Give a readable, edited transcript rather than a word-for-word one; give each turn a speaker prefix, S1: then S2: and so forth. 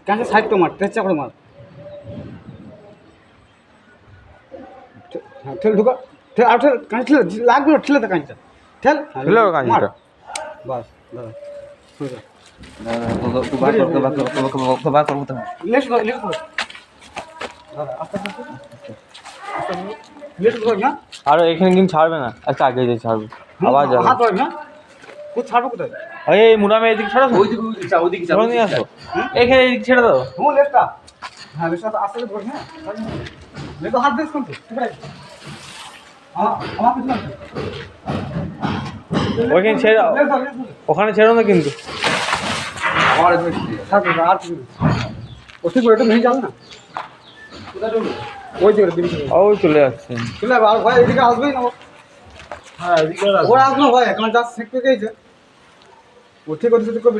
S1: কাঁচা সাইড তো মার, চেষ্টা করে মার। হ্যাঁ ঠেল ঢুকা, ঠেল আর ঠেল, কাঁচা ঠেলে লাগবে না, ঠেলে তো কাঁচা ঠেল,
S2: ঠেলে কাঁচিটা।
S1: বাস দাদা লেস কর, লেস কর দাদা, আস্তে আস্তে লেস কর না।
S2: আর এখানে কিন্তু ছাড়বে না, আচ্ছা আগে যে ছাড়বে আবার যাবে।
S1: হাত ধর না, কোথায় ছাড়বো কোথায়?
S2: এই মুরামে এদিকে ছাড়ো,
S3: ওইদিকে
S2: ধরে নিয়ে আসো, এখানে এদিকে ছেড়ে দাও।
S1: হুম লেসটা, হ্যাঁ লেসটা আস্তে আস্তে ধর। হ্যাঁ লেস হাত দিস কোনতে, ঠিক আছে আমার কিছু না,
S2: ওইখানে ছেড়ে দাও,
S1: লেস ধর, লেস ধর।
S2: ওখানে ছেড়ো না কিন্তু।
S3: আমার
S1: আর কিছু ও ঠিক একটু ভেঙে যাবে না, কোথায় চলবে ওই যে দিন
S2: ওই চলে যাচ্ছে।
S1: চলে আর ভাই এদিকে আসবেই না ও।
S3: হ্যাঁ এদিকে
S1: ওরা আসবে ভাই, এখন যা শিখতে গেছে ও ঠিক করতে